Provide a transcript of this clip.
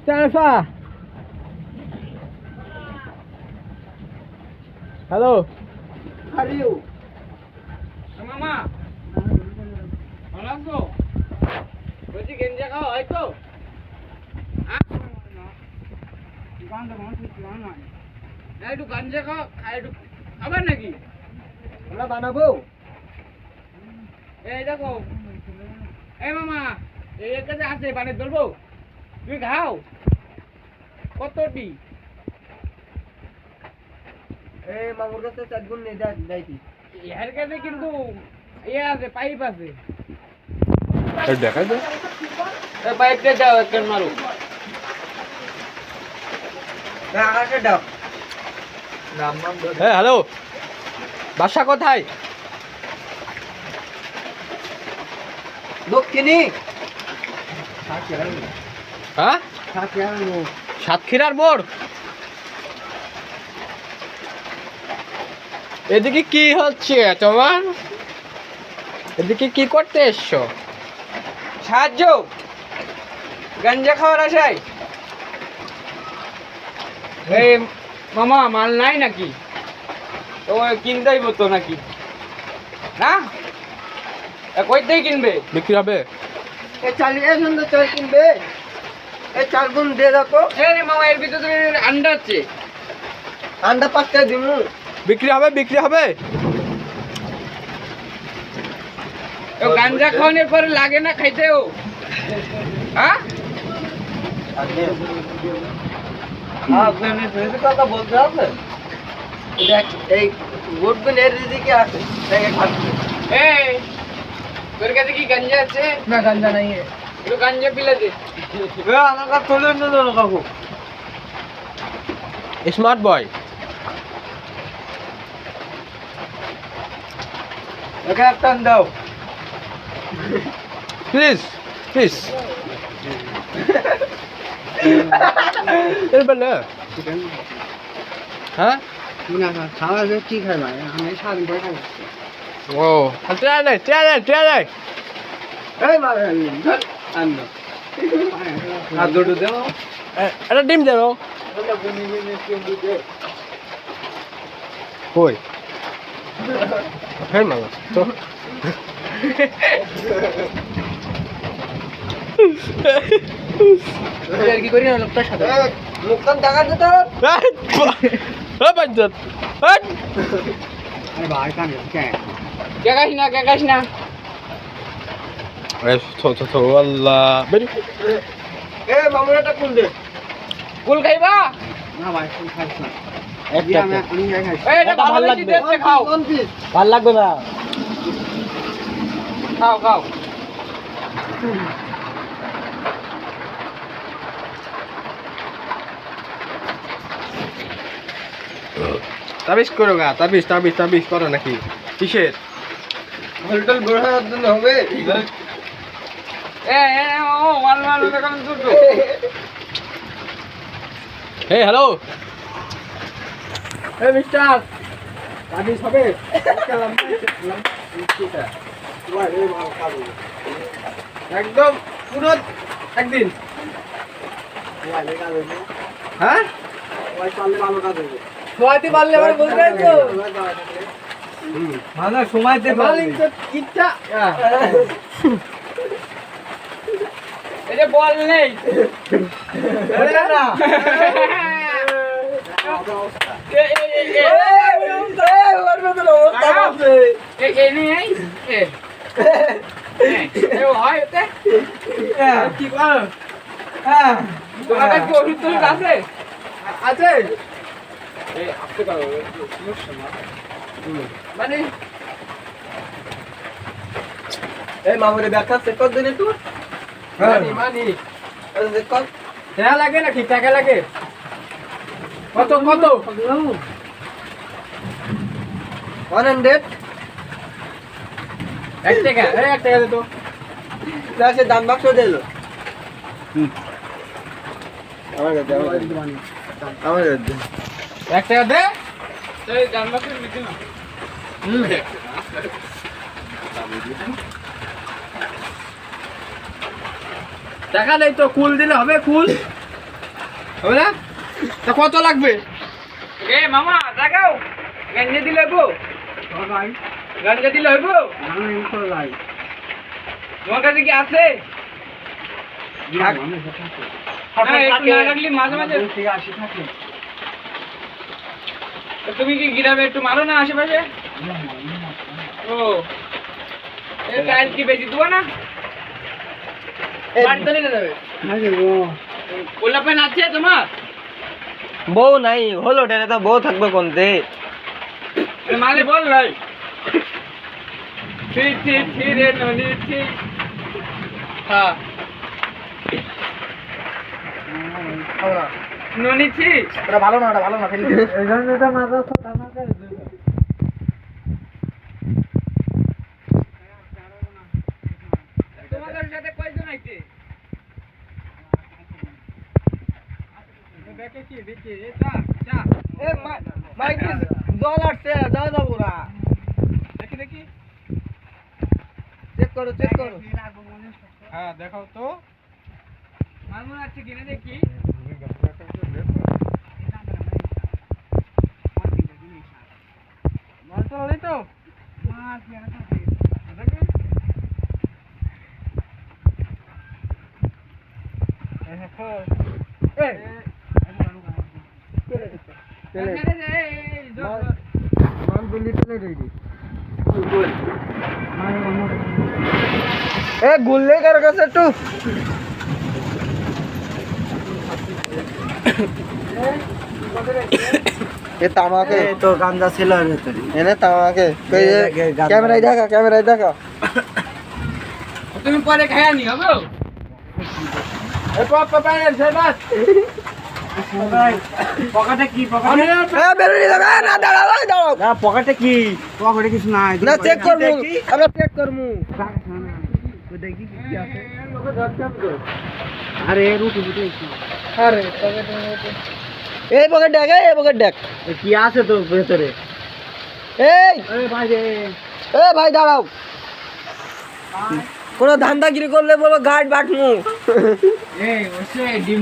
Mr. Alpha. Hello. How are you? মামা ভালো আছো? বলছি গেঞ্জা খাও হয়তো? একটু গাঞ্জা খাও, একটু খাবার নাকি? আমরা বানাবো। এই দেখো, এই মামা এই কাছে আছে বানিয়ে ধরবো, তুমি খাও কতটি? এই মামুর কাছে 4 গুণ নেই যাইতি। এর কাছে কিন্তু ইয়ে আছে, পাইপ আছে। দেখা যায় এই পাইপটা দাও একটা মারো। আকাশে দাও। হ্যাঁ হ্যালো, বাসা কোথায়? দক্ষিণী। হ্যাঁ, সাতক্ষীরার মোড়। এদিকে কি হচ্ছে তোমার? এদিকে কি করতে এসছো? সাহায্য গাঞ্জা খাওয়ার আশায়। এই মামা মাল নাই নাকি? তো কিনতেই হতো নাকি না? কই থেকে কিনবে? বিক্রি হবে? এই চালিয়ে সুন্দর চাল কিনবে। এই 4 গুণ দিয়ে রাখো। এই মামা এর ভিতরে আন্ডা আছে। আন্ডা 5টা দিমু। বিক্রি হবে, বিক্রি হবে। গাঞ্জা খাওয়ানোর পরে লাগে না খাইতেও? হ্যাঁ আপনার ফেসে কথা বলতে হবে। দেখ এই ভোট গুণ এর দিকে আছে। দেখে খাচ্ছে। এই তোর কাছে কি গাঞ্জা আছে? না গাঞ্জা নাই। একটু গাঞ্জা পিলা দে। আমার কাছে চলে না কাকু। Smart boy. ওকে একটা দাও। Please please. এবার না হ্যাঁ না খাওয়া যায় কি খাই ভাই আমি সারাদিন পরে খাই। ও ট্রাই নাই, ট্রাই নাই, ট্রাই নাই। এই মার আন্ন আর দুটো দেও। একটা ডিম দেবো। ওটা বুনি বুনি কিন্তু দে। কই? হ্যাঁ মামা তো আর কি করি না লোকটার সাথে মুখখান টাকা দে তো। পঞ্চায়েত আরে ভাই কান কেন কেকাস না কেকাস না। আল্লাহ এ মামুরাটা কোন দে। কুল খাইবা? না ভাই কোন খাইছ না। একটা আমি খাই। এই এটা ভালো লাগবে, দেখতে খাও। কোন পিস? ভাল লাগবে না। খাও খাও। তাবিজ করো গা, তাবিজ তাবিজ তাবিজ করো নাকি? কিসের? হোটেল বড়ার জন্য হবে। এ ও ওয়ান ওয়ান দেখুন দুটো। হে হ্যালো, এ মিস্টার তাবিজ হবে? একদম পুরো একদিন। হ্যাঁ সোয়াইতে পারলে আবার বুঝবেন তো মানে সময়তে মালিক তো ইচ্ছা এই যে বল নেই। না এই নেই এ হয় ওতে কি কর তোমার কাছে কি ওষুধ টষুধ আছে? আছে এই আপনি করো সমস্যা না মানে এই মামুরে ব্যাখ্যা চেক কর দিনে তুই মানি মানি চেক কর টাকা লাগে নাকি? টাকা লাগে কত কত? 100 1 টাকা। এই 1 টাকা দে তো। লাসে দাম বাক্স দিল আমার কাছে আমার কাছে 1 টাকা দে। এই জানবাকে দিতে না। টাকা নেই তো কুল দিলে হবে কুল। হবে না? তা কত লাগবে? এ মামা দেখাও গাঞ্জা দিলে হইব গাঞ্জা দিলে হইব তোমার কাছে কি আছে না, একটু না রাখলে মাঝে মাঝে তো তুমি কি গ্রামে একটু মারো না আশেপাশে ও এই কাল কি বেশি দেবো না বাড়িতে নিয়ে যাবে কোলা পেন আছে তোমার বউ নাই হলো টেনে তো বউ থাকবে কোনতে মালে বল নাই ঠিক ঠিক ঠিক রে ননি ঠিক হ্যাঁ ননি ঠিক ওটা ভালো না, ওটা ভালো না, ফেলি দে। তোমাদের সাথে কয়জন আইছে দেখে কি দেখি এ চা চা এ মাইক জল আসছে যাও যাবো না দেখি দেখি চেক করো চেক করো হ্যাঁ দেখাও তো। মালমুন আছে কিনে দেখি মাল তো নেই তো? এ গুললে কার কাছে একটু এ তামাকে তো গান্দা ছিল এর ভেতরে এনে তামাকে গাঁজা। ক্যামেরায় দেখা তুমি পরে খায়া নি হবে এ পাপা পায়ের সেই বাস। পকেটে কি পকেটে এ বেরোনি যাবে না দাঁড়াও না পকেটে কি পকেটে কিছু নাই না চেক করবো আমরা চেক করবো দেখি কি আছে আরে রুটি রুটি আরে এই পকেট দেখ কি আছে তো ভেতরে এই আরে ভাই রে এ ভাই দাঁড়াও কোনো ধান্দাগিরি করলে বলো গাড় বাটমু এই ওসে ডিম